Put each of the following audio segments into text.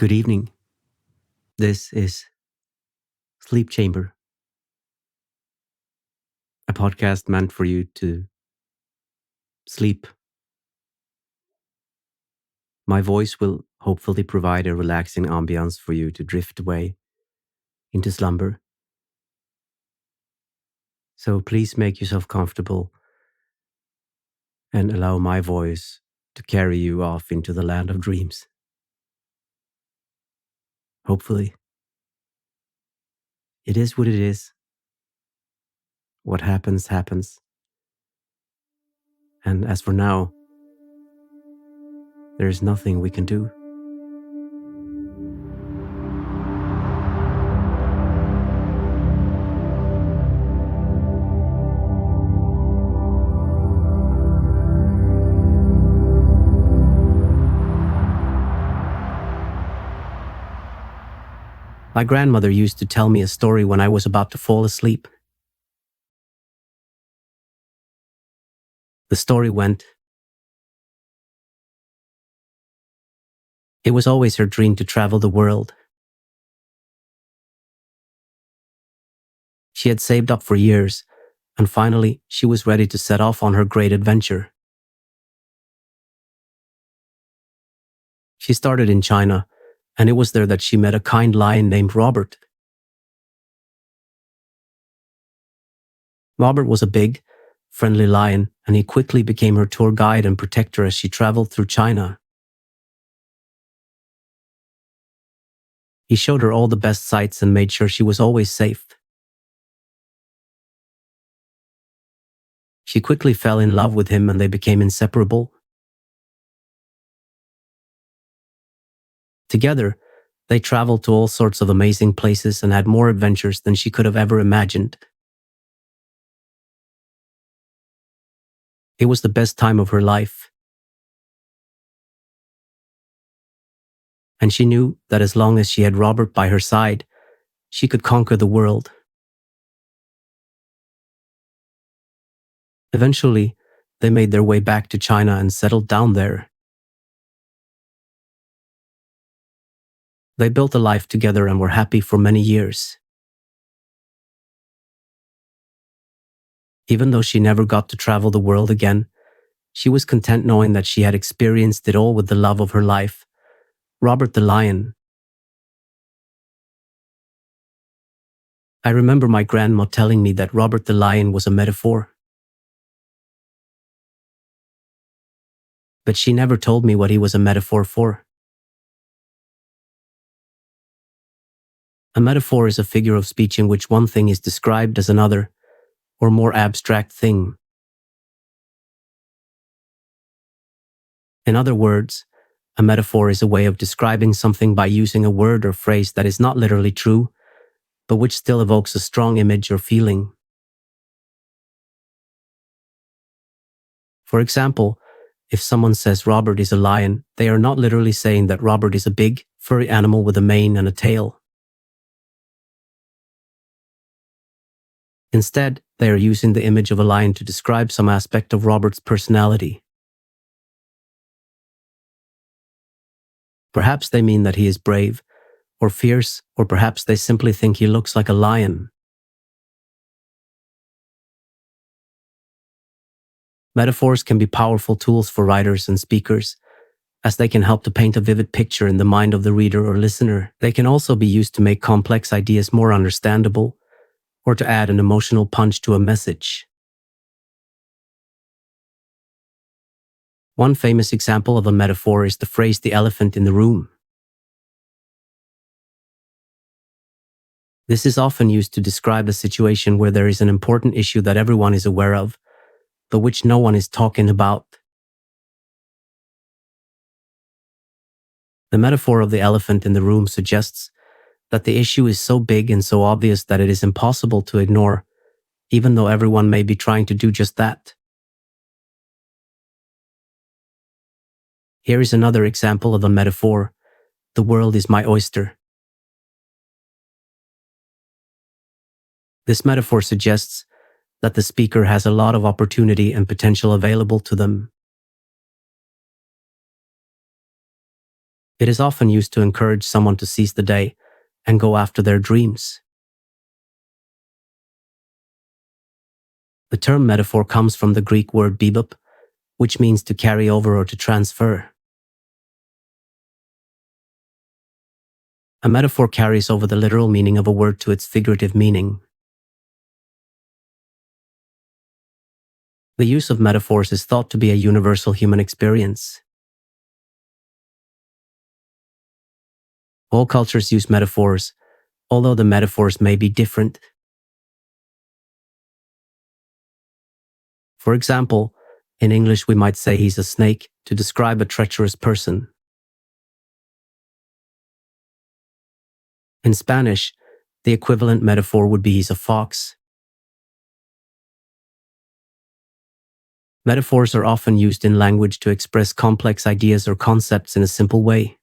Good evening. This is Sleep Chamber, a podcast meant for you to sleep. My voice will hopefully provide a relaxing ambience for you to drift away into slumber. So please make yourself comfortable and allow my voice to carry you off into the land of dreams. Hopefully, it is what it is. What happens, happens. And as for now, there is nothing we can do. My grandmother used to tell me a story when I was about to fall asleep. The story went, it was always her dream to travel the world. She had saved up for years, and finally she was ready to set off on her great adventure. She started in China, and it was there that she met a kind lion named Robert. Robert was a big, friendly lion, and he quickly became her tour guide and protector as she traveled through China. He showed her all the best sights and made sure she was always safe. She quickly fell in love with him and they became inseparable. Together, they traveled to all sorts of amazing places and had more adventures than she could have ever imagined. It was the best time of her life. And she knew that as long as she had Robert by her side, she could conquer the world. Eventually, they made their way back to China and settled down there. They built a life together and were happy for many years. Even though she never got to travel the world again, she was content knowing that she had experienced it all with the love of her life, Robert the lion. I remember my grandma telling me that Robert the lion was a metaphor. But she never told me what he was a metaphor for. A metaphor is a figure of speech in which one thing is described as another, or more abstract thing. In other words, a metaphor is a way of describing something by using a word or phrase that is not literally true, but which still evokes a strong image or feeling. For example, if someone says Robert is a lion, they are not literally saying that Robert is a big, furry animal with a mane and a tail. Instead, they are using the image of a lion to describe some aspect of Robert's personality. Perhaps they mean that he is brave, or fierce, or perhaps they simply think he looks like a lion. Metaphors can be powerful tools for writers and speakers, as they can help to paint a vivid picture in the mind of the reader or listener. They can also be used to make complex ideas more understandable, or to add an emotional punch to a message. One famous example of a metaphor is the phrase "the elephant in the room." This is often used to describe a situation where there is an important issue that everyone is aware of, but which no one is talking about. The metaphor of the elephant in the room suggests that the issue is so big and so obvious that it is impossible to ignore, even though everyone may be trying to do just that. Here is another example of a metaphor: the world is my oyster. This metaphor suggests that the speaker has a lot of opportunity and potential available to them. It is often used to encourage someone to seize the day and go after their dreams. The term metaphor comes from the Greek word bebop, which means to carry over or to transfer. A metaphor carries over the literal meaning of a word to its figurative meaning. The use of metaphors is thought to be a universal human experience. All cultures use metaphors, although the metaphors may be different. For example, in English we might say he's a snake to describe a treacherous person. In Spanish, the equivalent metaphor would be he's a fox. Metaphors are often used in language to express complex ideas or concepts in a simple way.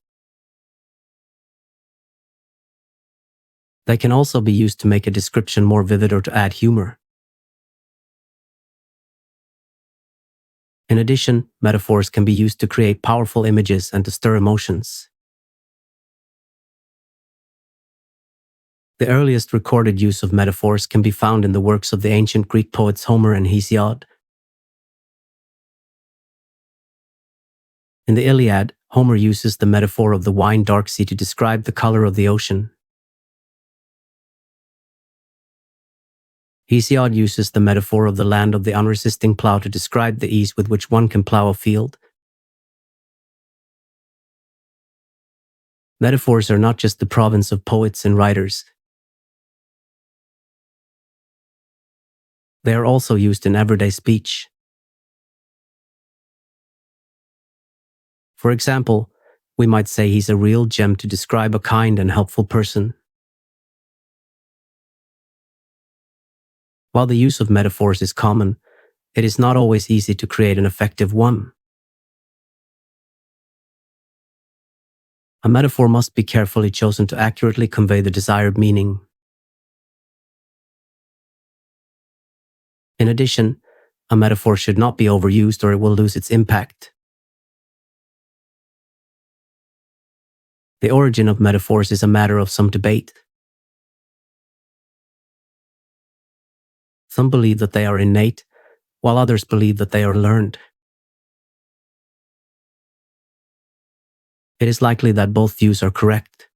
They can also be used to make a description more vivid or to add humor. In addition, metaphors can be used to create powerful images and to stir emotions. The earliest recorded use of metaphors can be found in the works of the ancient Greek poets Homer and Hesiod. In the Iliad, Homer uses the metaphor of the wine dark sea to describe the color of the ocean. Hesiod uses the metaphor of the land of the unresisting plow to describe the ease with which one can plow a field. Metaphors are not just the province of poets and writers. They are also used in everyday speech. For example, we might say he's a real gem to describe a kind and helpful person. While the use of metaphors is common, it is not always easy to create an effective one. A metaphor must be carefully chosen to accurately convey the desired meaning. In addition, a metaphor should not be overused or it will lose its impact. The origin of metaphors is a matter of some debate. Some believe that they are innate, while others believe that they are learned. It is likely that both views are correct.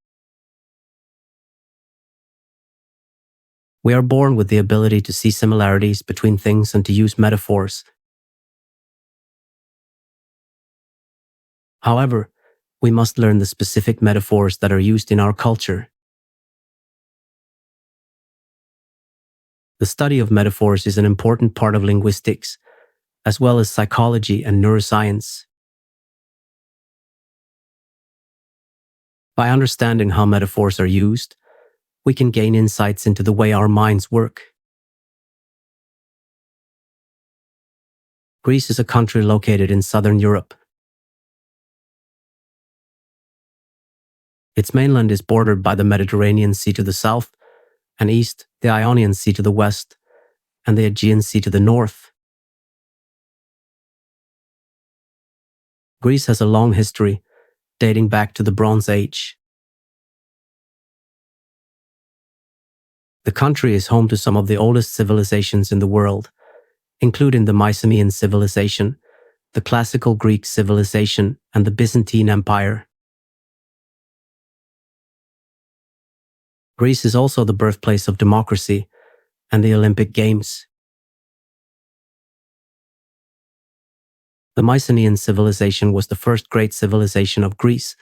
We are born with the ability to see similarities between things and to use metaphors. However, we must learn the specific metaphors that are used in our culture. The study of metaphors is an important part of linguistics, as well as psychology and neuroscience. By understanding how metaphors are used, we can gain insights into the way our minds work. Greece is a country located in southern Europe. Its mainland is bordered by the Mediterranean Sea to the south and east, the Ionian Sea to the west, and the Aegean Sea to the north. Greece has a long history, dating back to the Bronze Age. The country is home to some of the oldest civilizations in the world, including the Mycenaean civilization, the classical Greek civilization, and the Byzantine Empire. Greece is also the birthplace of democracy and the Olympic Games. The Mycenaean civilization was the first great civilization of Greece.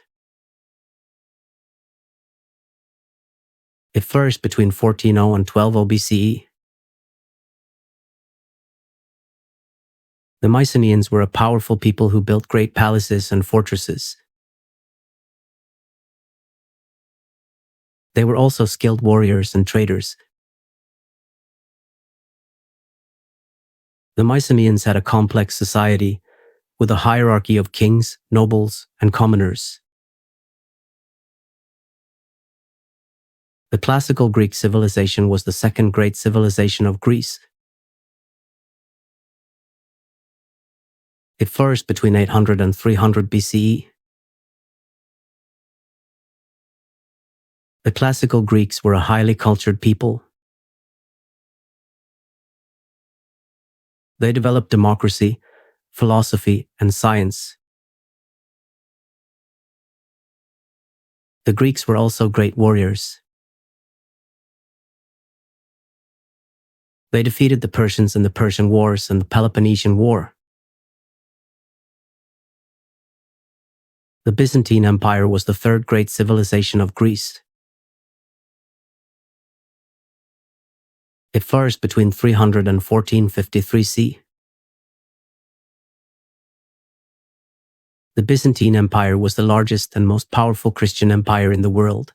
It flourished between 1400 and 1200 BCE. The Mycenaeans were a powerful people who built great palaces and fortresses. They were also skilled warriors and traders. The Mycenaeans had a complex society with a hierarchy of kings, nobles, and commoners. The classical Greek civilization was the second great civilization of Greece. It flourished between 800 and 300 BCE. The classical Greeks were a highly cultured people. They developed democracy, philosophy, and science. The Greeks were also great warriors. They defeated the Persians in the Persian Wars and the Peloponnesian War. The Byzantine Empire was the third great civilization of Greece. It flourished between 300 and 1453 C. The Byzantine Empire was the largest and most powerful Christian empire in the world.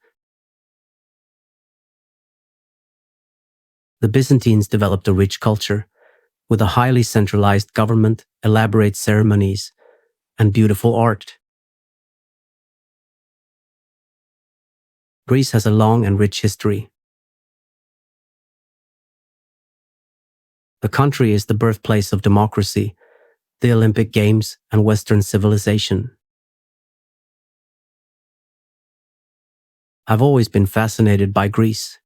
The Byzantines developed a rich culture, with a highly centralized government, elaborate ceremonies, and beautiful art. Greece has a long and rich history. The country is the birthplace of democracy, the Olympic Games, and Western civilization. I've always been fascinated by Greece.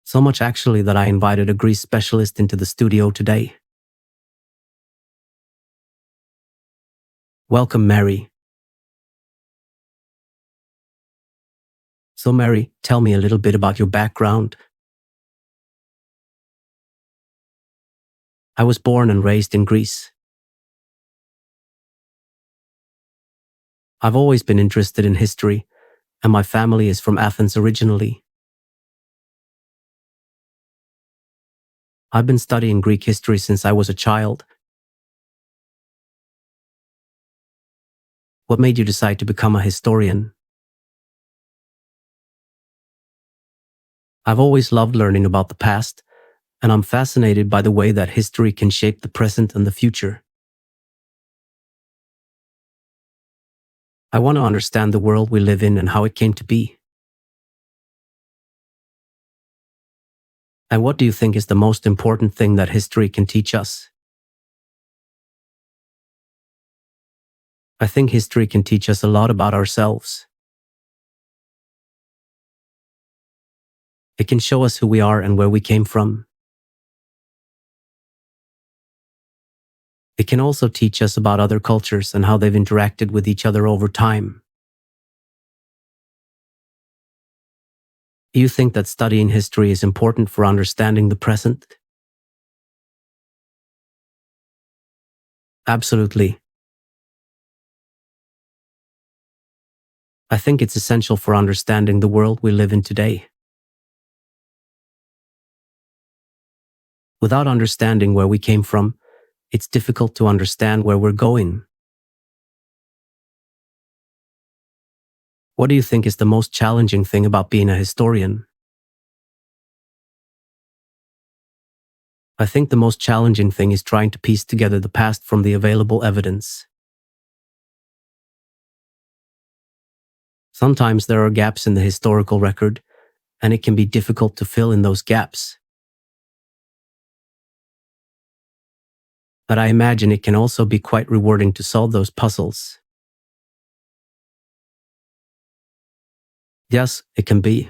So much actually that I invited a Greece specialist into the studio today. Welcome, Mary. So Mary, tell me a little bit about your background. I was born and raised in Greece. I've always been interested in history, and my family is from Athens originally. I've been studying Greek history since I was a child. What made you decide to become a historian? I've always loved learning about the past, and I'm fascinated by the way that history can shape the present and the future. I want to understand the world we live in and how it came to be. And what do you think is the most important thing that history can teach us? I think history can teach us a lot about ourselves. It can show us who we are and where we came from. It can also teach us about other cultures and how they've interacted with each other over time. Do you think that studying history is important for understanding the present? Absolutely. I think it's essential for understanding the world we live in today. Without understanding where we came from, it's difficult to understand where we're going. What do you think is the most challenging thing about being a historian? I think the most challenging thing is trying to piece together the past from the available evidence. Sometimes there are gaps in the historical record, and it can be difficult to fill in those gaps. But I imagine it can also be quite rewarding to solve those puzzles. Yes, it can be.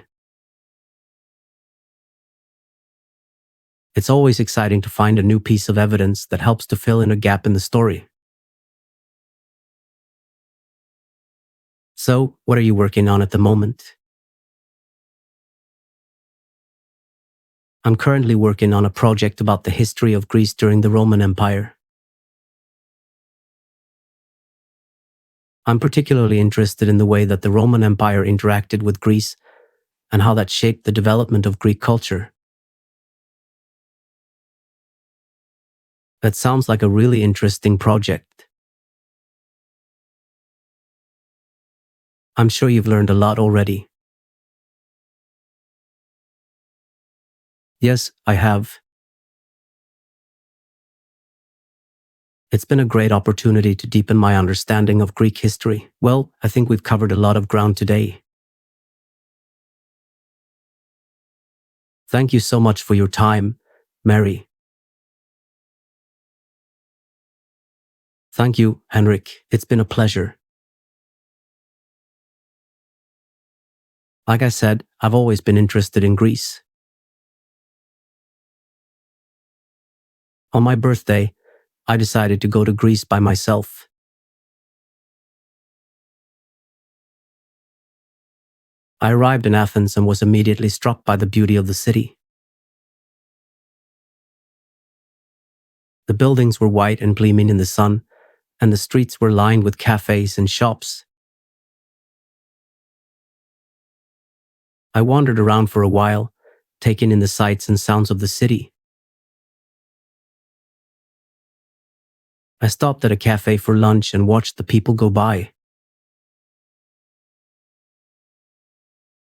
It's always exciting to find a new piece of evidence that helps to fill in a gap in the story. So, what are you working on at the moment? I'm currently working on a project about the history of Greece during the Roman Empire. I'm particularly interested in the way that the Roman Empire interacted with Greece and how that shaped the development of Greek culture. That sounds like a really interesting project. I'm sure you've learned a lot already. Yes, I have. It's been a great opportunity to deepen my understanding of Greek history. Well, I think we've covered a lot of ground today. Thank you so much for your time, Mary. Thank you, Henrik. It's been a pleasure. Like I said, I've always been interested in Greece. On my birthday, I decided to go to Greece by myself. I arrived in Athens and was immediately struck by the beauty of the city. The buildings were white and gleaming in the sun, and the streets were lined with cafes and shops. I wandered around for a while, taking in the sights and sounds of the city. I stopped at a cafe for lunch and watched the people go by.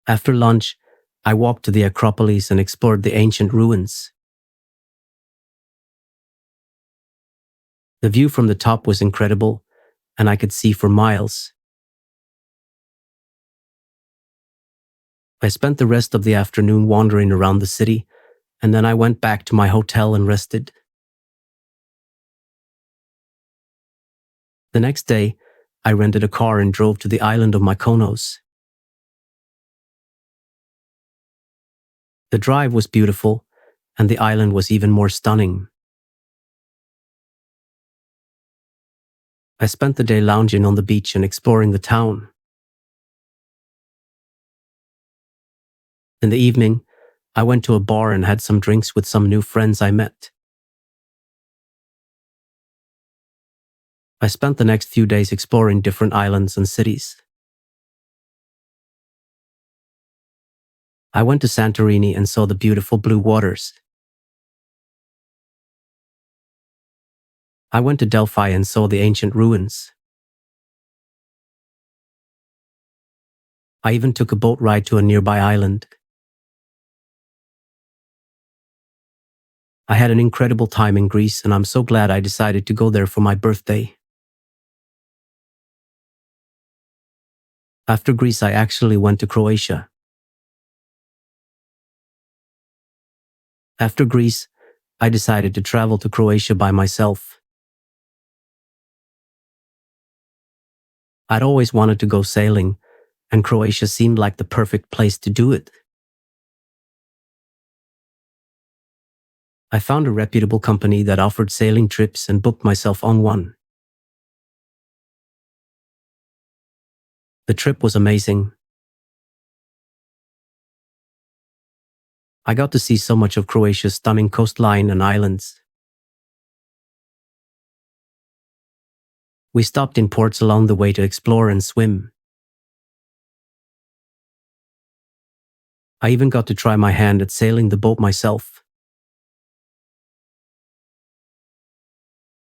After lunch, I walked to the Acropolis and explored the ancient ruins. The view from the top was incredible, and I could see for miles. I spent the rest of the afternoon wandering around the city, and then I went back to my hotel and rested. The next day, I rented a car and drove to the island of Mykonos. The drive was beautiful, and the island was even more stunning. I spent the day lounging on the beach and exploring the town. In the evening, I went to a bar and had some drinks with some new friends I met. I spent the next few days exploring different islands and cities. I went to Santorini and saw the beautiful blue waters. I went to Delphi and saw the ancient ruins. I even took a boat ride to a nearby island. I had an incredible time in Greece, and I'm so glad I decided to go there for my birthday. After Greece, I actually went to Croatia. After Greece, I decided to travel to Croatia by myself. I'd always wanted to go sailing, and Croatia seemed like the perfect place to do it. I found a reputable company that offered sailing trips and booked myself on one. The trip was amazing. I got to see so much of Croatia's stunning coastline and islands. We stopped in ports along the way to explore and swim. I even got to try my hand at sailing the boat myself.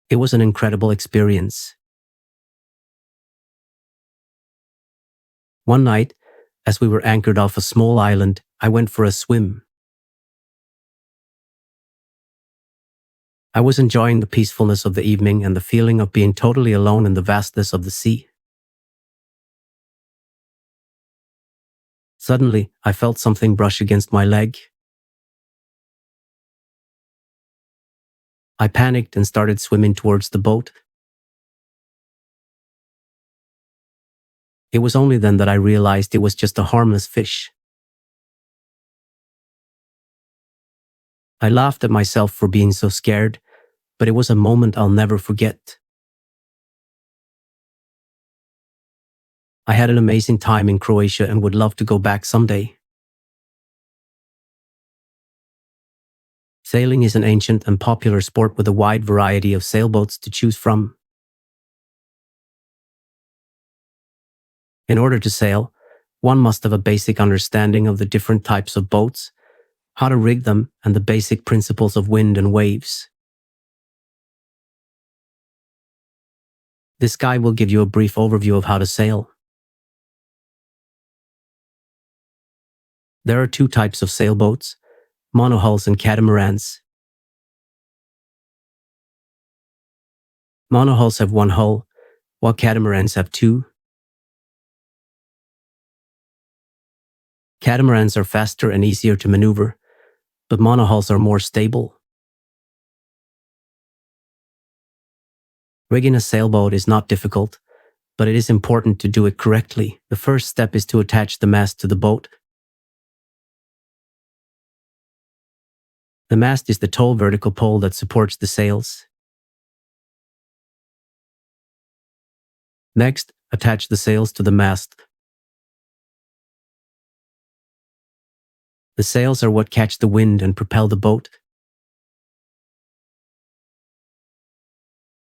It was an incredible experience. One night, as we were anchored off a small island, I went for a swim. I was enjoying the peacefulness of the evening and the feeling of being totally alone in the vastness of the sea. Suddenly, I felt something brush against my leg. I panicked and started swimming towards the boat. It was only then that I realized it was just a harmless fish. I laughed at myself for being so scared, but it was a moment I'll never forget. I had an amazing time in Croatia and would love to go back someday. Sailing is an ancient and popular sport with a wide variety of sailboats to choose from. In order to sail, one must have a basic understanding of the different types of boats, how to rig them, and the basic principles of wind and waves. This guide will give you a brief overview of how to sail. There are two types of sailboats, monohulls and catamarans. Monohulls have one hull, while catamarans have two. Catamarans are faster and easier to maneuver, but monohulls are more stable. Rigging a sailboat is not difficult, but it is important to do it correctly. The first step is to attach the mast to the boat. The mast is the tall vertical pole that supports the sails. Next, attach the sails to the mast. The sails are what catch the wind and propel the boat.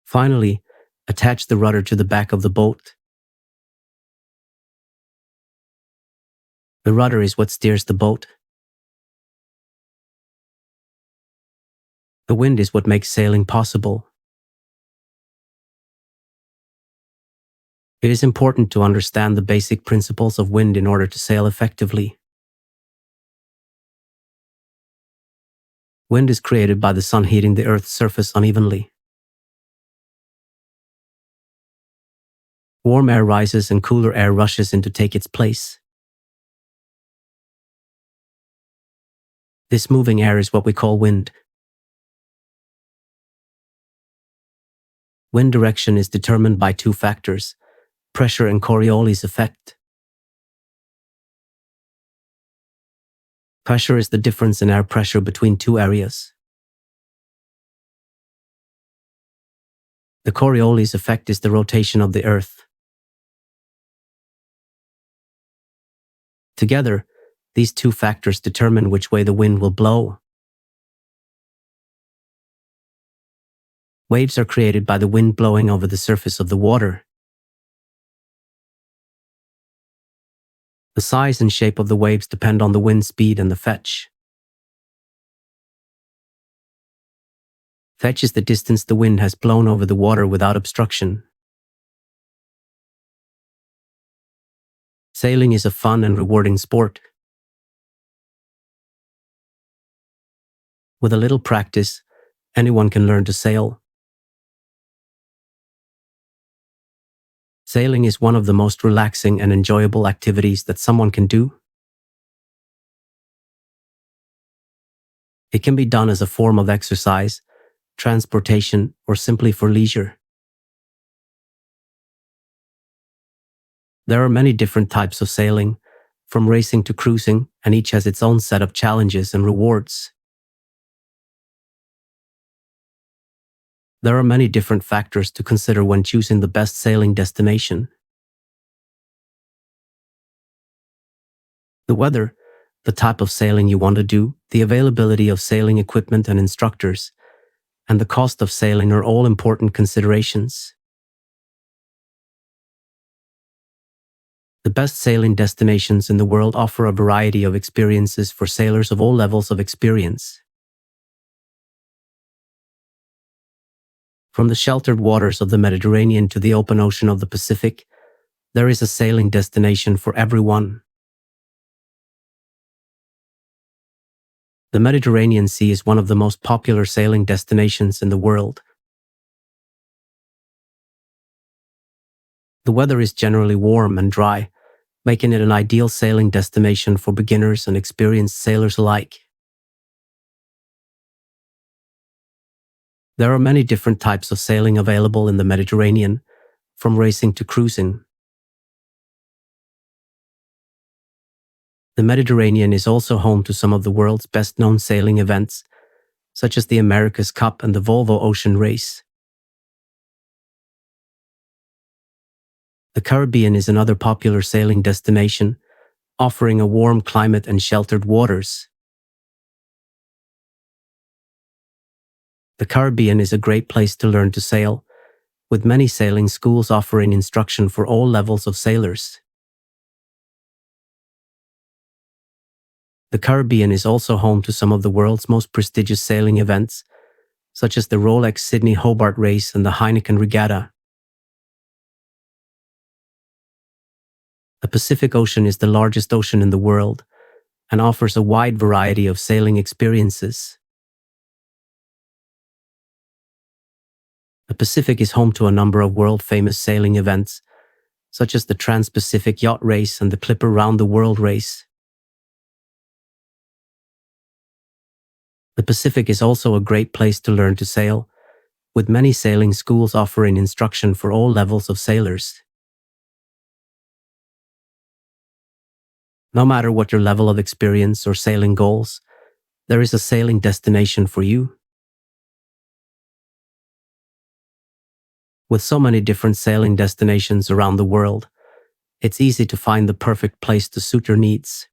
Finally, attach the rudder to the back of the boat. The rudder is what steers the boat. The wind is what makes sailing possible. It is important to understand the basic principles of wind in order to sail effectively. Wind is created by the sun heating the Earth's surface unevenly. Warm air rises and cooler air rushes in to take its place. This moving air is what we call wind. Wind direction is determined by two factors: pressure and Coriolis effect. Pressure is the difference in air pressure between two areas. The Coriolis effect is the rotation of the Earth. Together, these two factors determine which way the wind will blow. Waves are created by the wind blowing over the surface of the water. The size and shape of the waves depend on the wind speed and the fetch. Fetch is the distance the wind has blown over the water without obstruction. Sailing is a fun and rewarding sport. With a little practice, anyone can learn to sail. Sailing is one of the most relaxing and enjoyable activities that someone can do. It can be done as a form of exercise, transportation, or simply for leisure. There are many different types of sailing, from racing to cruising, and each has its own set of challenges and rewards. There are many different factors to consider when choosing the best sailing destination. The weather, the type of sailing you want to do, the availability of sailing equipment and instructors, and the cost of sailing are all important considerations. The best sailing destinations in the world offer a variety of experiences for sailors of all levels of experience. From the sheltered waters of the Mediterranean to the open ocean of the Pacific, there is a sailing destination for everyone. The Mediterranean Sea is one of the most popular sailing destinations in the world. The weather is generally warm and dry, making it an ideal sailing destination for beginners and experienced sailors alike. There are many different types of sailing available in the Mediterranean, from racing to cruising. The Mediterranean is also home to some of the world's best-known sailing events, such as the America's Cup and the Volvo Ocean Race. The Caribbean is another popular sailing destination, offering a warm climate and sheltered waters. The Caribbean is a great place to learn to sail, with many sailing schools offering instruction for all levels of sailors. The Caribbean is also home to some of the world's most prestigious sailing events, such as the Rolex Sydney Hobart Race and the Heineken Regatta. The Pacific Ocean is the largest ocean in the world and offers a wide variety of sailing experiences. The Pacific is home to a number of world-famous sailing events, such as the Trans-Pacific Yacht Race and the Clipper Round the World Race. The Pacific is also a great place to learn to sail, with many sailing schools offering instruction for all levels of sailors. No matter what your level of experience or sailing goals, there is a sailing destination for you. With so many different sailing destinations around the world, it's easy to find the perfect place to suit your needs.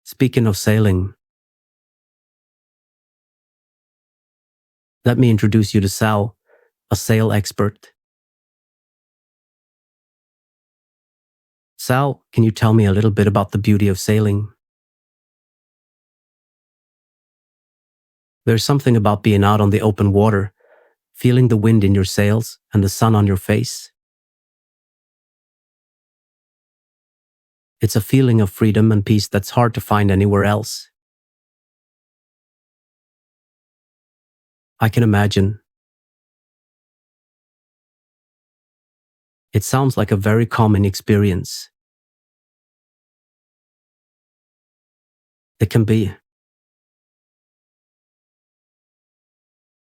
Speaking of sailing, let me introduce you to Sal, a sail expert. Sal, can you tell me a little bit about the beauty of sailing? There's something about being out on the open water, feeling the wind in your sails and the sun on your face. It's a feeling of freedom and peace that's hard to find anywhere else. I can imagine. It sounds like a very calming experience. It can be.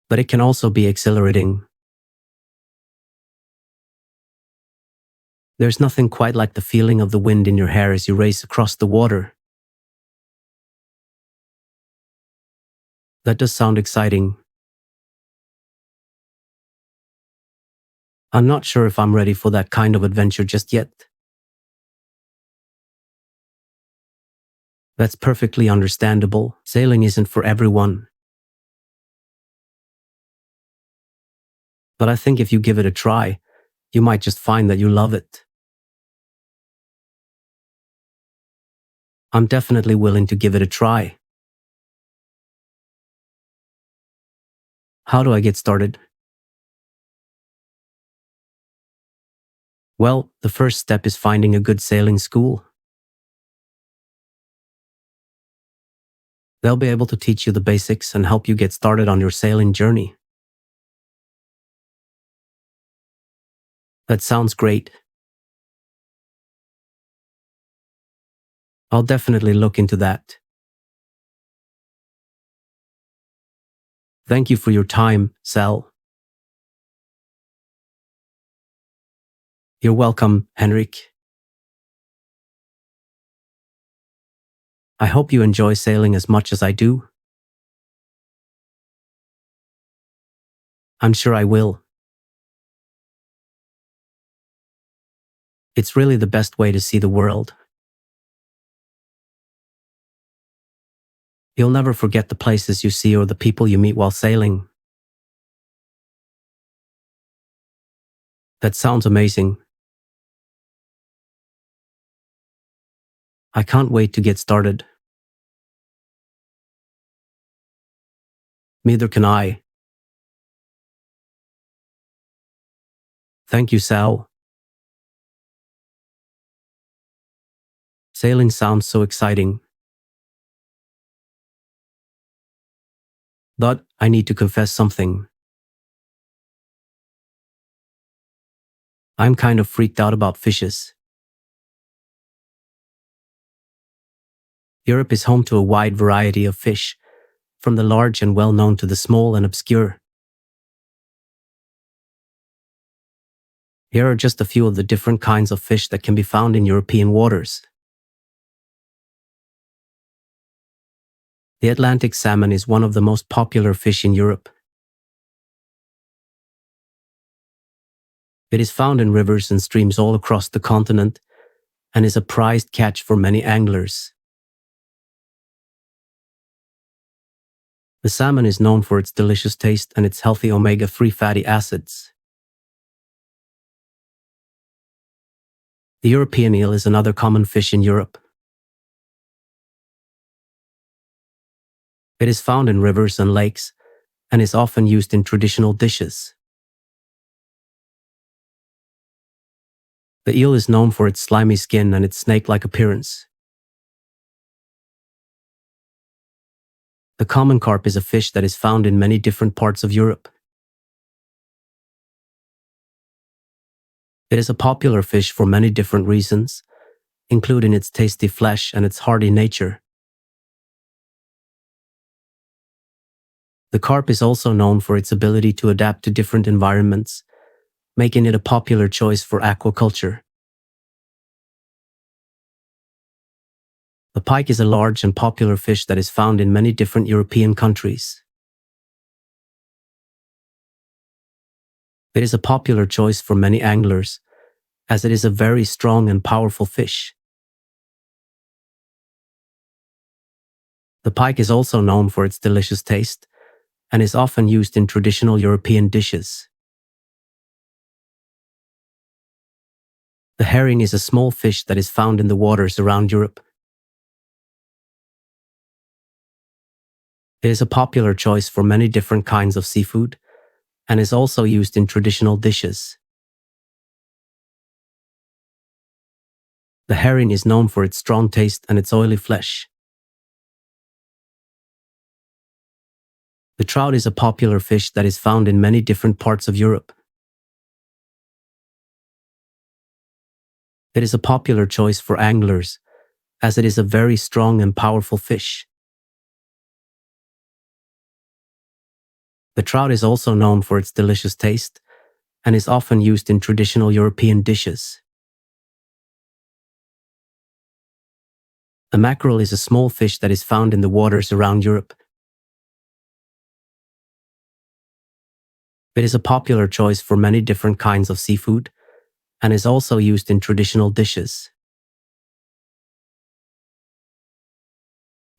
But it can also be exhilarating. There's nothing quite like the feeling of the wind in your hair as you race across the water. That does sound exciting. I'm not sure if I'm ready for that kind of adventure just yet. That's perfectly understandable. Sailing isn't for everyone. But I think if you give it a try, you might just find that you love it. I'm definitely willing to give it a try. How do I get started? Well, the first step is finding a good sailing school. They'll be able to teach you the basics and help you get started on your sailing journey. That sounds great. I'll definitely look into that. Thank you for your time, Sal. You're welcome, Henrik. I hope you enjoy sailing as much as I do. I'm sure I will. It's really the best way to see the world. You'll never forget the places you see or the people you meet while sailing. That sounds amazing. I can't wait to get started. Neither can I. Thank you, Sal. Sailing sounds so exciting. But I need to confess something. I'm kind of freaked out about fishes. Europe is home to a wide variety of fish, from the large and well-known to the small and obscure. Here are just a few of the different kinds of fish that can be found in European waters. The Atlantic salmon is one of the most popular fish in Europe. It is found in rivers and streams all across the continent and is a prized catch for many anglers. The salmon is known for its delicious taste and its healthy omega-3 fatty acids. The European eel is another common fish in Europe. It is found in rivers and lakes and is often used in traditional dishes. The eel is known for its slimy skin and its snake-like appearance. The common carp is a fish that is found in many different parts of Europe. It is a popular fish for many different reasons, including its tasty flesh and its hardy nature. The carp is also known for its ability to adapt to different environments, making it a popular choice for aquaculture. The pike is a large and popular fish that is found in many different European countries. It is a popular choice for many anglers, as it is a very strong and powerful fish. The pike is also known for its delicious taste and is often used in traditional European dishes. The herring is a small fish that is found in the waters around Europe. It is a popular choice for many different kinds of seafood and is also used in traditional dishes. The herring is known for its strong taste and its oily flesh. The trout is a popular fish that is found in many different parts of Europe. It is a popular choice for anglers, as it is a very strong and powerful fish. The trout is also known for its delicious taste and is often used in traditional European dishes. The mackerel is a small fish that is found in the waters around Europe. It is a popular choice for many different kinds of seafood and is also used in traditional dishes.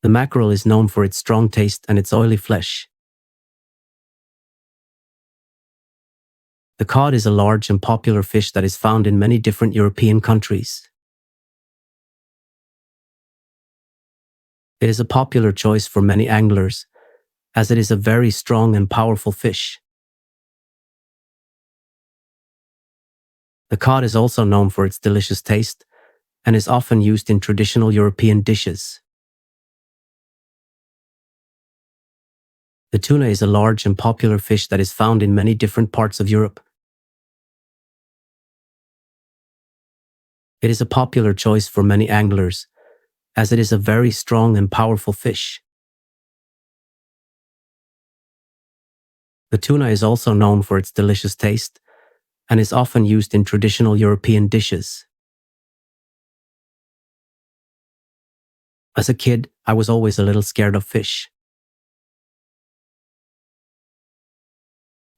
The mackerel is known for its strong taste and its oily flesh. The cod is a large and popular fish that is found in many different European countries. It is a popular choice for many anglers, as it is a very strong and powerful fish. The cod is also known for its delicious taste and is often used in traditional European dishes. The tuna is a large and popular fish that is found in many different parts of Europe. It is a popular choice for many anglers, as it is a very strong and powerful fish. The tuna is also known for its delicious taste and is often used in traditional European dishes. As a kid, I was always a little scared of fish.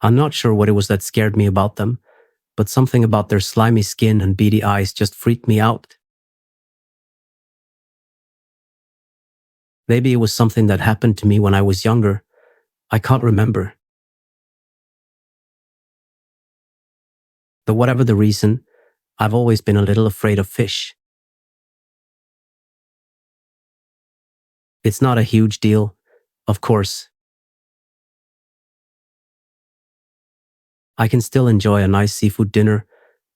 I'm not sure what it was that scared me about them, but something about their slimy skin and beady eyes just freaked me out. Maybe it was something that happened to me when I was younger. I can't remember. But whatever the reason, I've always been a little afraid of fish. It's not a huge deal, of course. I can still enjoy a nice seafood dinner,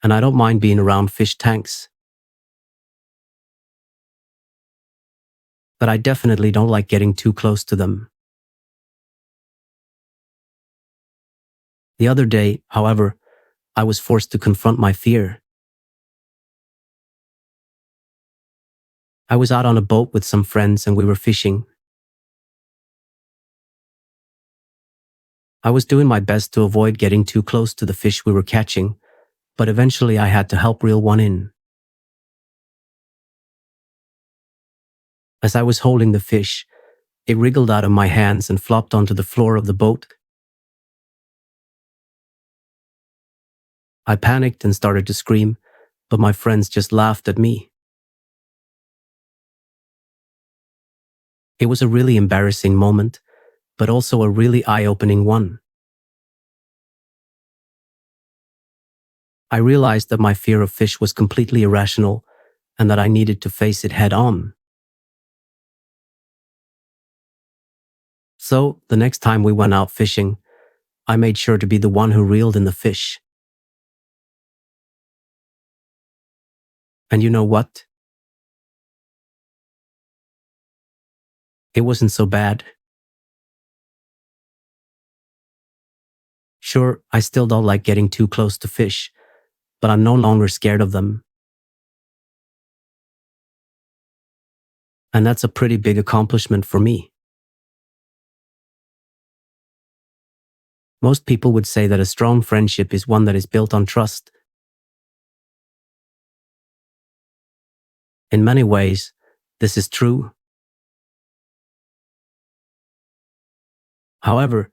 and I don't mind being around fish tanks. But I definitely don't like getting too close to them. The other day, however, I was forced to confront my fear. I was out on a boat with some friends and we were fishing. I was doing my best to avoid getting too close to the fish we were catching, but eventually I had to help reel one in. As I was holding the fish, it wriggled out of my hands and flopped onto the floor of the boat. I panicked and started to scream, but my friends just laughed at me. It was a really embarrassing moment, but also a really eye-opening one. I realized that my fear of fish was completely irrational and that I needed to face it head on. So, the next time we went out fishing, I made sure to be the one who reeled in the fish. And you know what? It wasn't so bad. Sure, I still don't like getting too close to fish, but I'm no longer scared of them. And that's a pretty big accomplishment for me. Most people would say that a strong friendship is one that is built on trust. In many ways, this is true. However,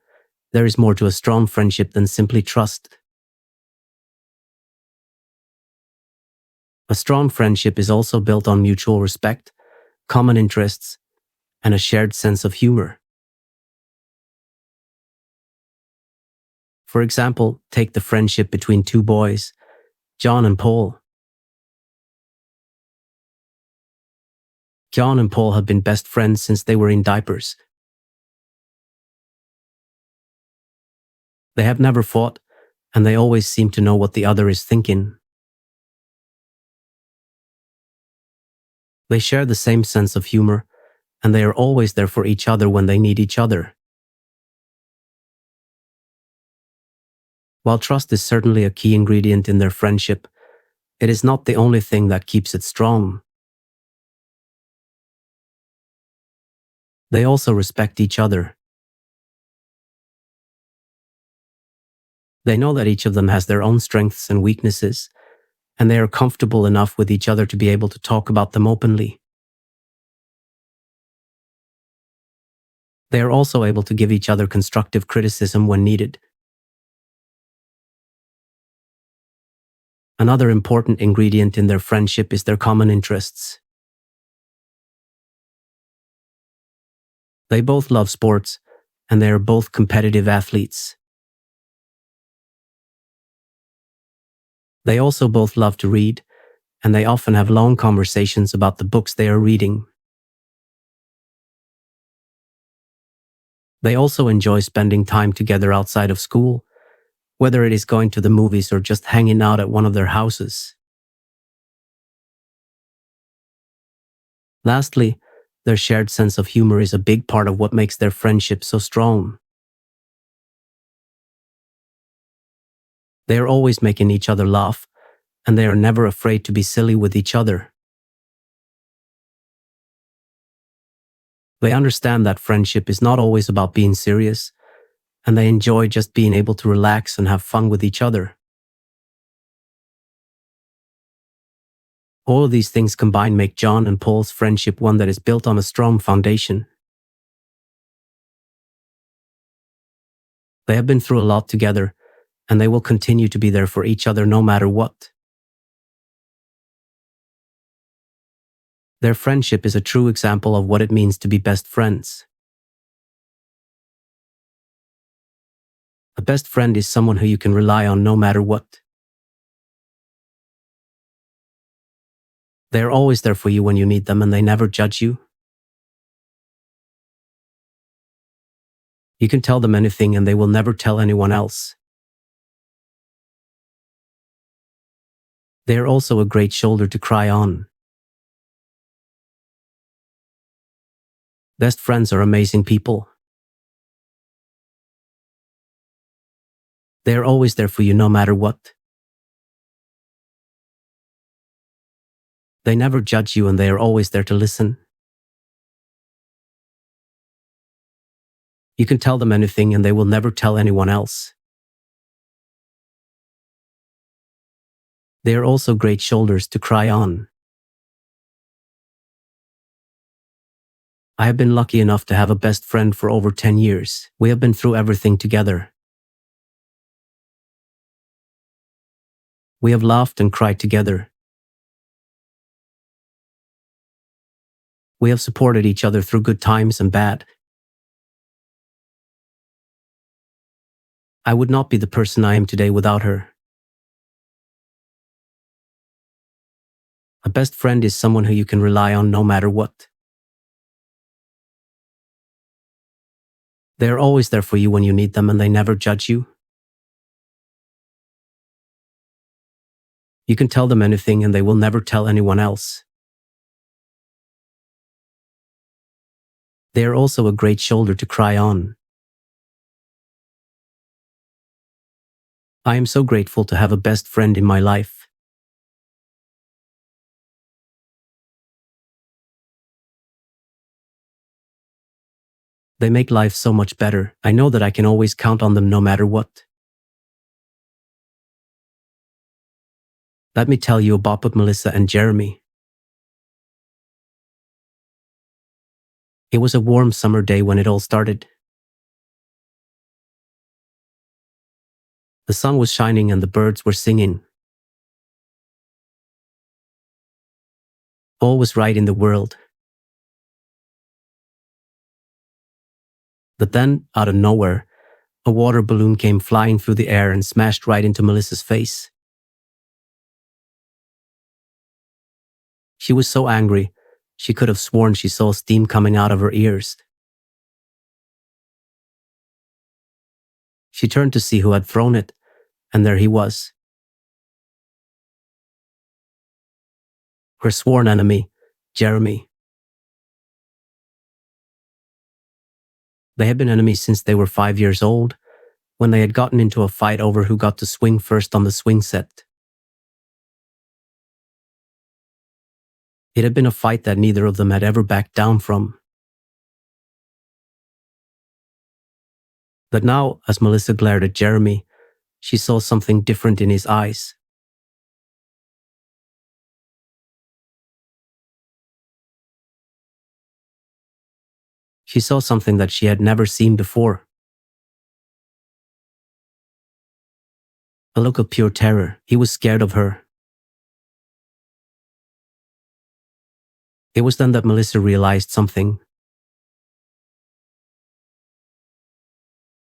there is more to a strong friendship than simply trust. A strong friendship is also built on mutual respect, common interests, and a shared sense of humor. For example, take the friendship between two boys, John and Paul. John and Paul have been best friends since they were in diapers. They have never fought, and they always seem to know what the other is thinking. They share the same sense of humor, and they are always there for each other when they need each other. While trust is certainly a key ingredient in their friendship, it is not the only thing that keeps it strong. They also respect each other. They know that each of them has their own strengths and weaknesses, and they are comfortable enough with each other to be able to talk about them openly. They are also able to give each other constructive criticism when needed. Another important ingredient in their friendship is their common interests. They both love sports, and they are both competitive athletes. They also both love to read, and they often have long conversations about the books they are reading. They also enjoy spending time together outside of school, whether it is going to the movies or just hanging out at one of their houses. Lastly, their shared sense of humor is a big part of what makes their friendship so strong. They are always making each other laugh, and they are never afraid to be silly with each other. They understand that friendship is not always about being serious, and they enjoy just being able to relax and have fun with each other. All of these things combined make John and Paul's friendship one that is built on a strong foundation. They have been through a lot together, and they will continue to be there for each other no matter what. Their friendship is a true example of what it means to be best friends. A best friend is someone who you can rely on no matter what. They are always there for you when you need them, and they never judge you. You can tell them anything and they will never tell anyone else. They are also a great shoulder to cry on. Best friends are amazing people. They are always there for you no matter what. They never judge you, and they are always there to listen. You can tell them anything and they will never tell anyone else. They are also great shoulders to cry on. I have been lucky enough to have a best friend for over 10 years. We have been through everything together. We have laughed and cried together. We have supported each other through good times and bad. I would not be the person I am today without her. A best friend is someone who you can rely on no matter what. They are always there for you when you need them, and they never judge you. You can tell them anything and they will never tell anyone else. They are also a great shoulder to cry on. I am so grateful to have a best friend in my life. They make life so much better. I know that I can always count on them no matter what. Let me tell you about Melissa and Jeremy. It was a warm summer day when it all started. The sun was shining and the birds were singing. All was right in the world. But then, out of nowhere, a water balloon came flying through the air and smashed right into Melissa's face. She was so angry, she could have sworn she saw steam coming out of her ears. She turned to see who had thrown it, and there he was. Her sworn enemy, Jeremy. They had been enemies since they were 5 years old, when they had gotten into a fight over who got to swing first on the swing set. It had been a fight that neither of them had ever backed down from. But now, as Melissa glared at Jeremy, she saw something different in his eyes. She saw something that she had never seen before. A look of pure terror. He was scared of her. It was then that Melissa realized something.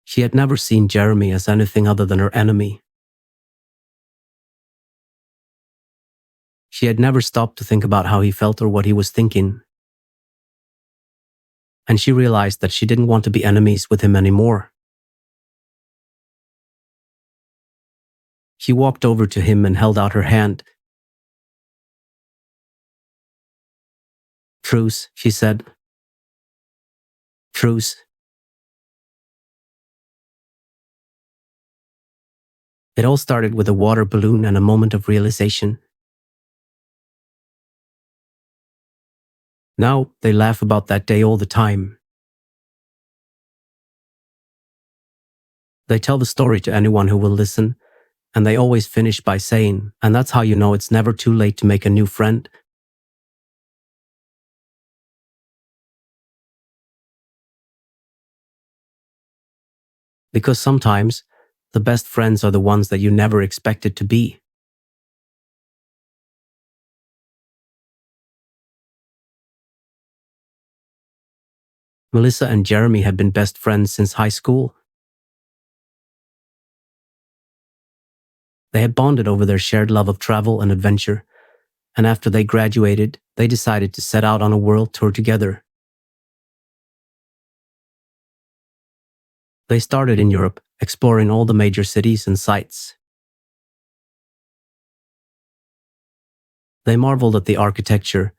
She had never seen Jeremy as anything other than her enemy. She had never stopped to think about how he felt or what he was thinking. And she realized that she didn't want to be enemies with him anymore. She walked over to him and held out her hand. "Truce," she said. "Truce." It all started with a water balloon and a moment of realization. Now, they laugh about that day all the time. They tell the story to anyone who will listen, and they always finish by saying, "And that's how you know it's never too late to make a new friend." Because sometimes, the best friends are the ones that you never expected to be. Melissa and Jeremy had been best friends since high school. They had bonded over their shared love of travel and adventure, and after they graduated, they decided to set out on a world tour together. They started in Europe, exploring all the major cities and sites. They marveled at the architecture,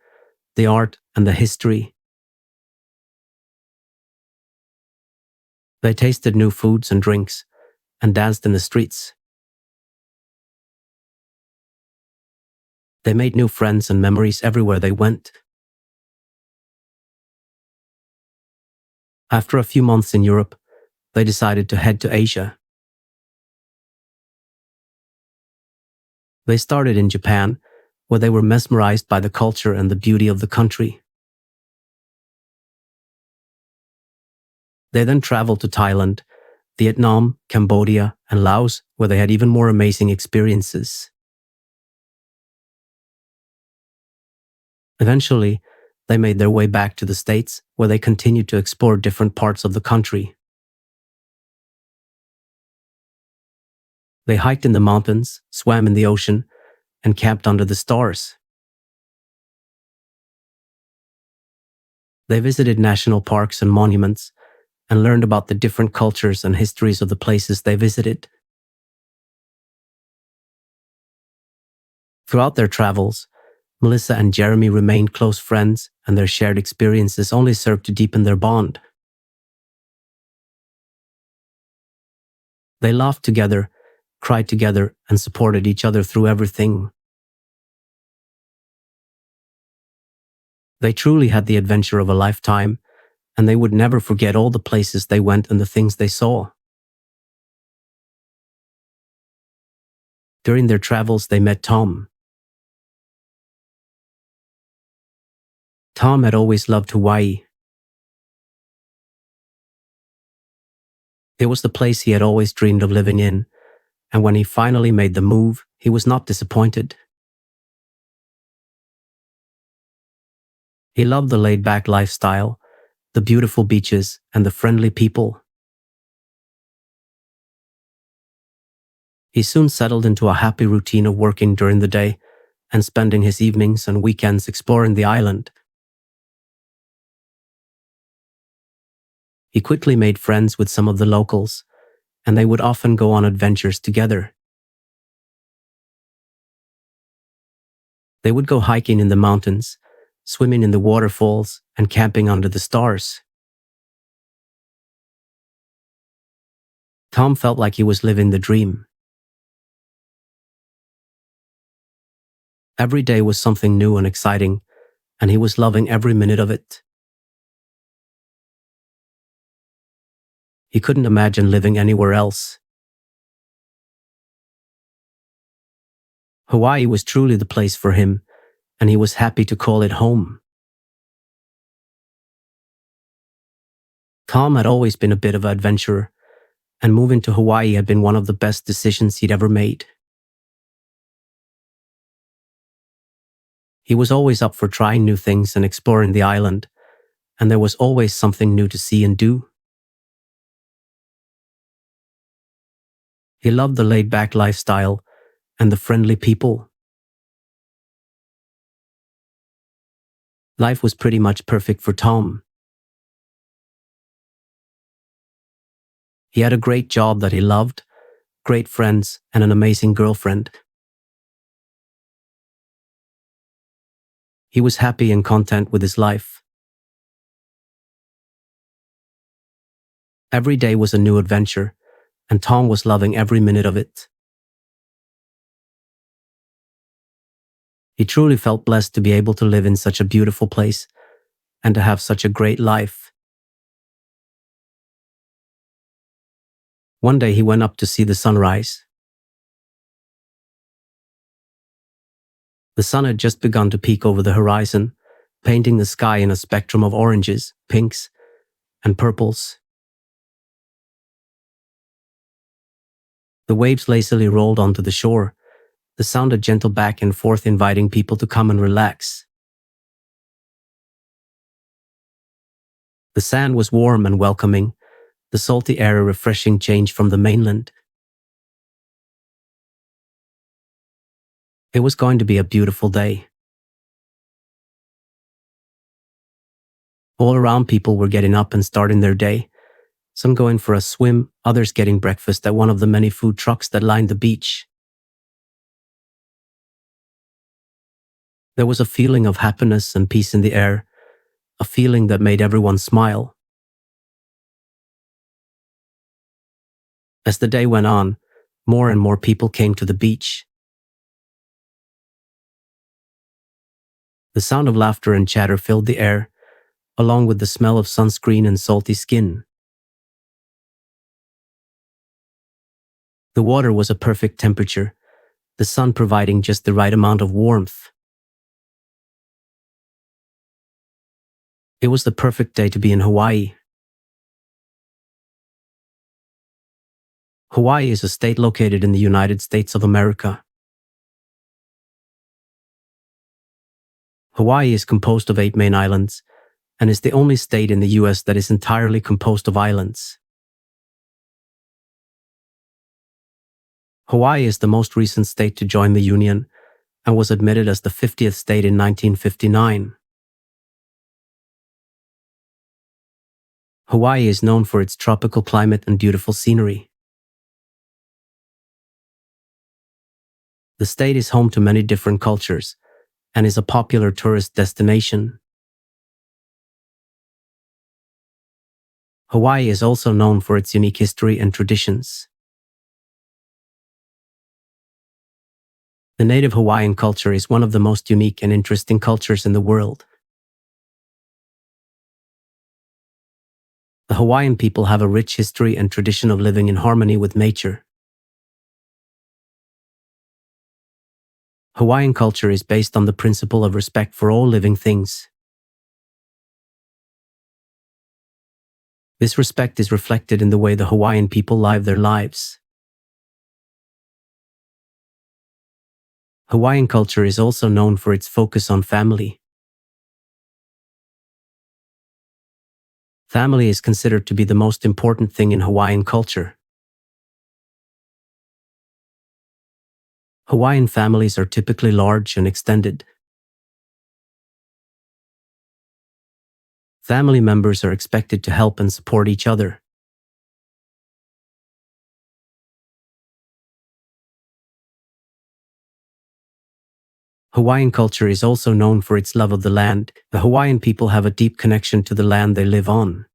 the art, and the history. They tasted new foods and drinks, and danced in the streets. They made new friends and memories everywhere they went. After a few months in Europe, they decided to head to Asia. They started in Japan, where they were mesmerized by the culture and the beauty of the country. They then traveled to Thailand, Vietnam, Cambodia, and Laos, where they had even more amazing experiences. Eventually, they made their way back to the States, where they continued to explore different parts of the country. They hiked in the mountains, swam in the ocean, and camped under the stars. They visited national parks and monuments, and learned about the different cultures and histories of the places they visited. Throughout their travels, Melissa and Jeremy remained close friends, and their shared experiences only served to deepen their bond. They laughed together, cried together, and supported each other through everything. They truly had the adventure of a lifetime, and they would never forget all the places they went and the things they saw. During their travels, they met Tom. Tom had always loved Hawaii. It was the place he had always dreamed of living in, and when he finally made the move, he was not disappointed. He loved the laid-back lifestyle, the beautiful beaches, and the friendly people. He soon settled into a happy routine of working during the day and spending his evenings and weekends exploring the island. He quickly made friends with some of the locals, and they would often go on adventures together. They would go hiking in the mountains, swimming in the waterfalls, and camping under the stars. Tom felt like he was living the dream. Every day was something new and exciting, and he was loving every minute of it. He couldn't imagine living anywhere else. Hawaii was truly the place for him, and he was happy to call it home. Tom had always been a bit of an adventurer, and moving to Hawaii had been one of the best decisions he'd ever made. He was always up for trying new things and exploring the island, and there was always something new to see and do. He loved the laid-back lifestyle and the friendly people. Life was pretty much perfect for Tom. He had a great job that he loved, great friends, and an amazing girlfriend. He was happy and content with his life. Every day was a new adventure, and Tom was loving every minute of it. He truly felt blessed to be able to live in such a beautiful place and to have such a great life. One day he went up to see the sunrise. The sun had just begun to peek over the horizon, painting the sky in a spectrum of oranges, pinks, and purples. The waves lazily rolled onto the shore, the sound a gentle back and forth inviting people to come and relax. The sand was warm and welcoming, the salty air a refreshing change from the mainland. It was going to be a beautiful day. All around people were getting up and starting their day, some going for a swim, others getting breakfast at one of the many food trucks that lined the beach. There was a feeling of happiness and peace in the air, a feeling that made everyone smile. As the day went on, more and more people came to the beach. The sound of laughter and chatter filled the air, along with the smell of sunscreen and salty skin. The water was a perfect temperature, the sun providing just the right amount of warmth. It was the perfect day to be in Hawaii. Hawaii is a state located in the United States of America. Hawaii is composed of 8 main islands and is the only state in the US that is entirely composed of islands. Hawaii is the most recent state to join the Union and was admitted as the 50th state in 1959. Hawaii is known for its tropical climate and beautiful scenery. The state is home to many different cultures and is a popular tourist destination. Hawaii is also known for its unique history and traditions. The native Hawaiian culture is one of the most unique and interesting cultures in the world. The Hawaiian people have a rich history and tradition of living in harmony with nature. Hawaiian culture is based on the principle of respect for all living things. This respect is reflected in the way the Hawaiian people live their lives. Hawaiian culture is also known for its focus on family. Family is considered to be the most important thing in Hawaiian culture. Hawaiian families are typically large and extended. Family members are expected to help and support each other. Hawaiian culture is also known for its love of the land. The Hawaiian people have a deep connection to the land they live on.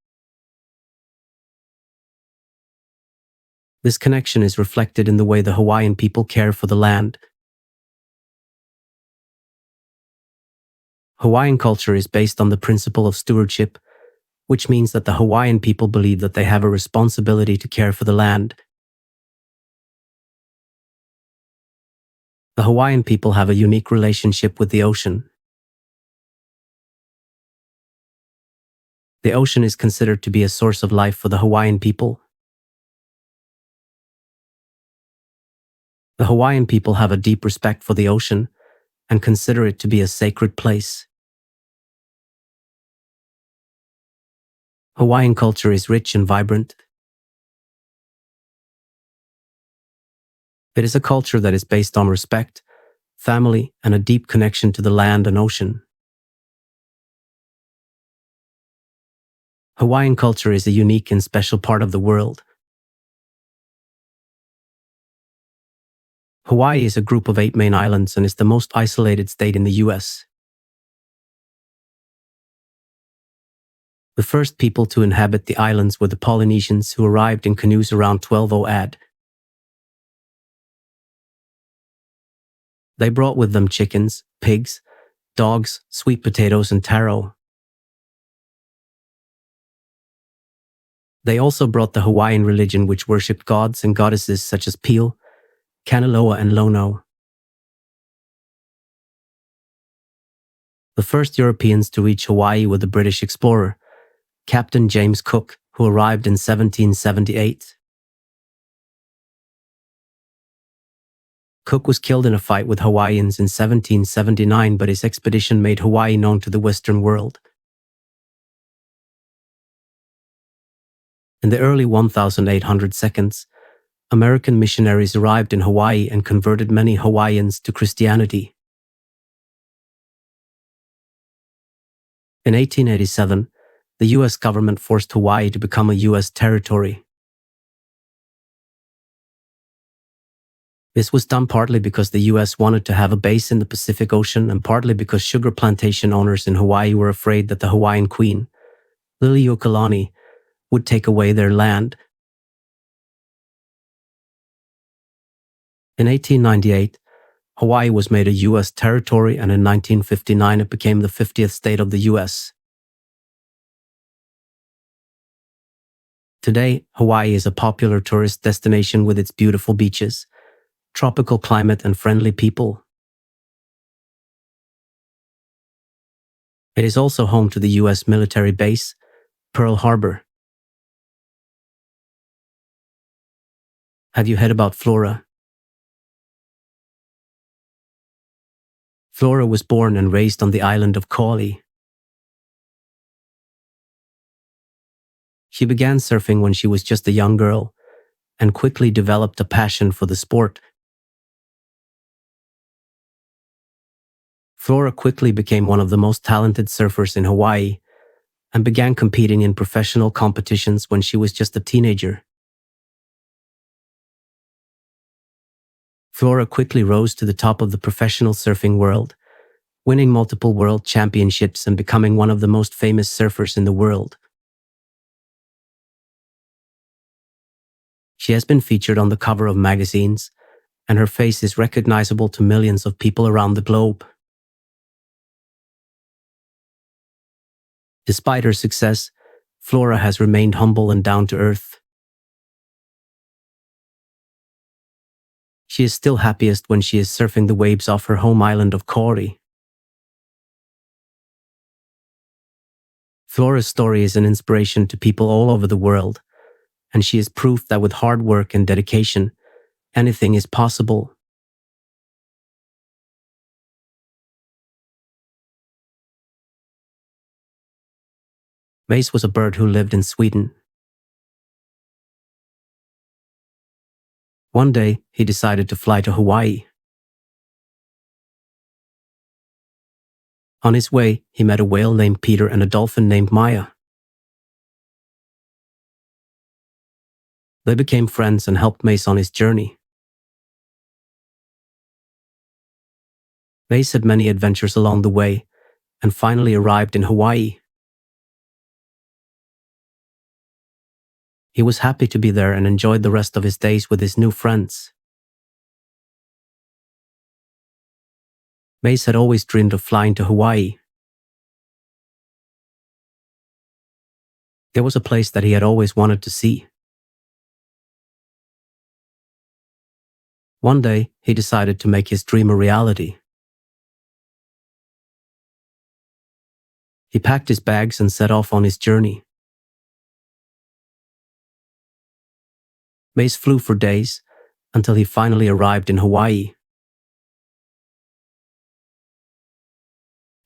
This connection is reflected in the way the Hawaiian people care for the land. Hawaiian culture is based on the principle of stewardship, which means that the Hawaiian people believe that they have a responsibility to care for the land. The Hawaiian people have a unique relationship with the ocean. The ocean is considered to be a source of life for the Hawaiian people. The Hawaiian people have a deep respect for the ocean and consider it to be a sacred place. Hawaiian culture is rich and vibrant. It is a culture that is based on respect, family, and a deep connection to the land and ocean. Hawaiian culture is a unique and special part of the world. Hawaii is a group of 8 main islands and is the most isolated state in the US. The first people to inhabit the islands were the Polynesians, who arrived in canoes around 1200 AD. They brought with them chickens, pigs, dogs, sweet potatoes, and taro. They also brought the Hawaiian religion, which worshipped gods and goddesses such as Pele, Kanaloa, and Lono. The first Europeans to reach Hawaii were the British explorer, Captain James Cook, who arrived in 1778. Cook was killed in a fight with Hawaiians in 1779, but his expedition made Hawaii known to the Western world. In the early 1800s, American missionaries arrived in Hawaii and converted many Hawaiians to Christianity. In 1887, the US government forced Hawaii to become a US territory. This was done partly because the US wanted to have a base in the Pacific Ocean and partly because sugar plantation owners in Hawaii were afraid that the Hawaiian queen, Liliuokalani, would take away their land. In 1898, Hawaii was made a US territory, and in 1959 it became the 50th state of the US. Today, Hawaii is a popular tourist destination with its beautiful beaches, tropical climate, and friendly people. It is also home to the US military base, Pearl Harbor. Have you heard about Flora? Flora was born and raised on the island of Kauai. She began surfing when she was just a young girl and quickly developed a passion for the sport. Flora quickly became one of the most talented surfers in Hawaii and began competing in professional competitions when she was just a teenager. Flora quickly rose to the top of the professional surfing world, winning multiple world championships and becoming one of the most famous surfers in the world. She has been featured on the cover of magazines, and her face is recognizable to millions of people around the globe. Despite her success, Flora has remained humble and down to earth. She is still happiest when she is surfing the waves off her home island of Kauai. Flora's story is an inspiration to people all over the world, and she is proof that with hard work and dedication, anything is possible. Mace was a bird who lived in Sweden. One day, he decided to fly to Hawaii. On his way, he met a whale named Peter and a dolphin named Maya. They became friends and helped Mace on his journey. Mace had many adventures along the way and finally arrived in Hawaii. He was happy to be there and enjoyed the rest of his days with his new friends. Mace had always dreamed of flying to Hawaii. There was a place that he had always wanted to see. One day, he decided to make his dream a reality. He packed his bags and set off on his journey. Mace flew for days until he finally arrived in Hawaii.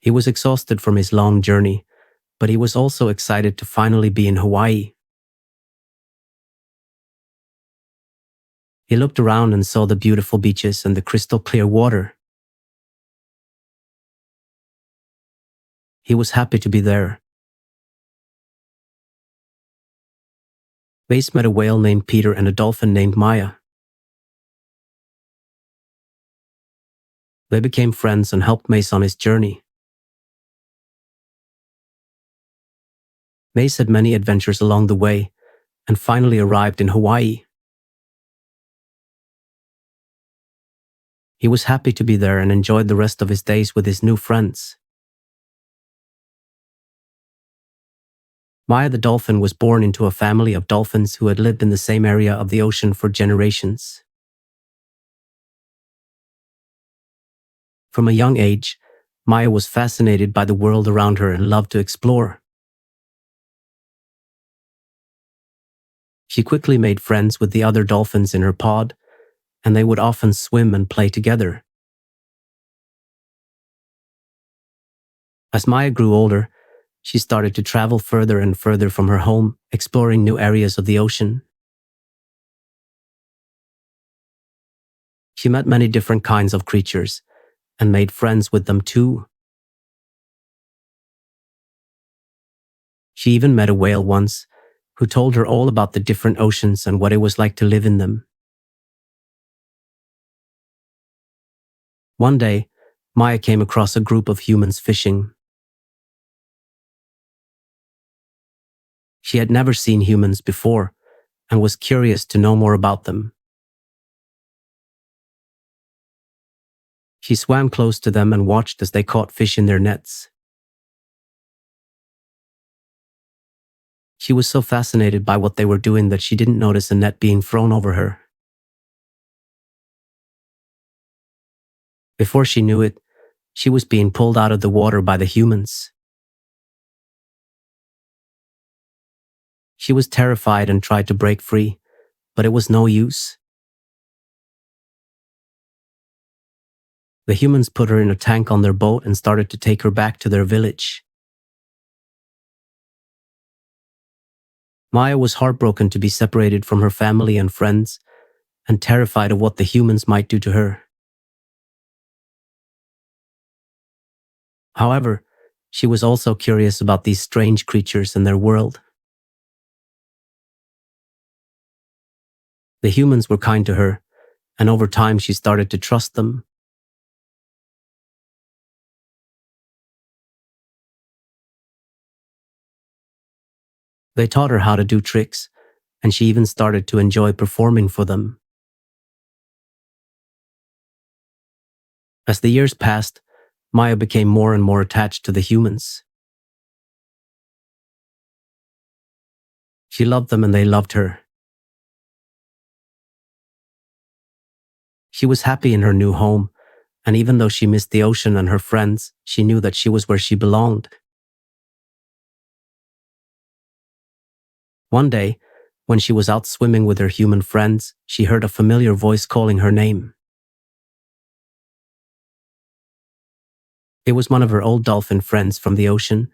He was exhausted from his long journey, but he was also excited to finally be in Hawaii. He looked around and saw the beautiful beaches and the crystal clear water. He was happy to be there. Mace met a whale named Peter and a dolphin named Maya. They became friends and helped Mace on his journey. Mace had many adventures along the way and finally arrived in Hawaii. He was happy to be there and enjoyed the rest of his days with his new friends. Maya the dolphin was born into a family of dolphins who had lived in the same area of the ocean for generations. From a young age, Maya was fascinated by the world around her and loved to explore. She quickly made friends with the other dolphins in her pod, and they would often swim and play together. As Maya grew older, she started to travel further and further from her home, exploring new areas of the ocean. She met many different kinds of creatures and made friends with them too. She even met a whale once who told her all about the different oceans and what it was like to live in them. One day, Maya came across a group of humans fishing. She had never seen humans before and was curious to know more about them. She swam close to them and watched as they caught fish in their nets. She was so fascinated by what they were doing that she didn't notice a net being thrown over her. Before she knew it, she was being pulled out of the water by the humans. She was terrified and tried to break free, but it was no use. The humans put her in a tank on their boat and started to take her back to their village. Maya was heartbroken to be separated from her family and friends, and terrified of what the humans might do to her. However, she was also curious about these strange creatures and their world. The humans were kind to her, and over time she started to trust them. They taught her how to do tricks, and she even started to enjoy performing for them. As the years passed, Maya became more and more attached to the humans. She loved them and they loved her. She was happy in her new home, and even though she missed the ocean and her friends, she knew that she was where she belonged. One day, when she was out swimming with her human friends, she heard a familiar voice calling her name. It was one of her old dolphin friends from the ocean.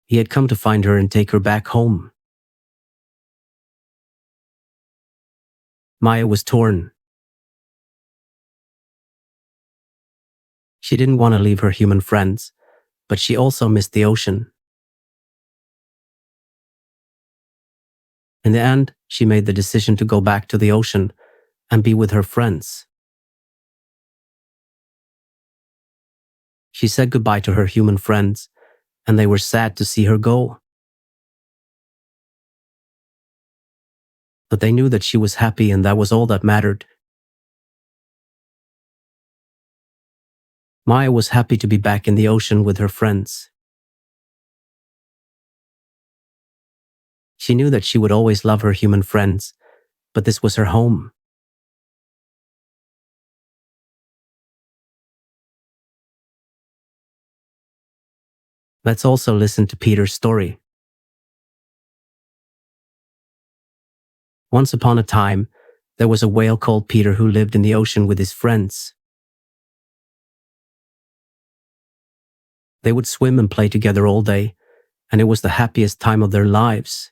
He had come to find her and take her back home. Maya was torn. She didn't want to leave her human friends, but she also missed the ocean. In the end, she made the decision to go back to the ocean and be with her friends. She said goodbye to her human friends, and they were sad to see her go. But they knew that she was happy, and that was all that mattered. Maya was happy to be back in the ocean with her friends. She knew that she would always love her human friends, but this was her home. Let's also listen to Peter's story. Once upon a time, there was a whale called Peter who lived in the ocean with his friends. They would swim and play together all day, and it was the happiest time of their lives.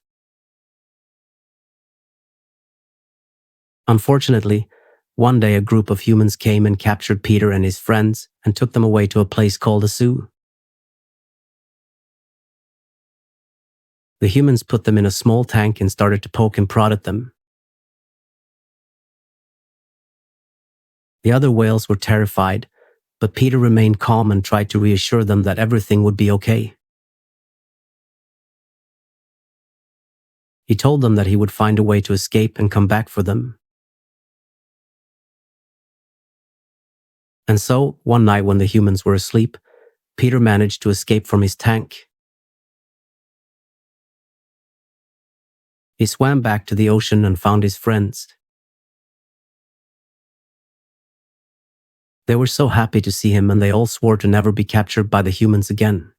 Unfortunately, one day a group of humans came and captured Peter and his friends and took them away to a place called a zoo. The humans put them in a small tank and started to poke and prod at them. The other whales were terrified, but Peter remained calm and tried to reassure them that everything would be okay. He told them that he would find a way to escape and come back for them. And so, one night when the humans were asleep, Peter managed to escape from his tank. He swam back to the ocean and found his friends. They were so happy to see him, and they all swore to never be captured by the humans again.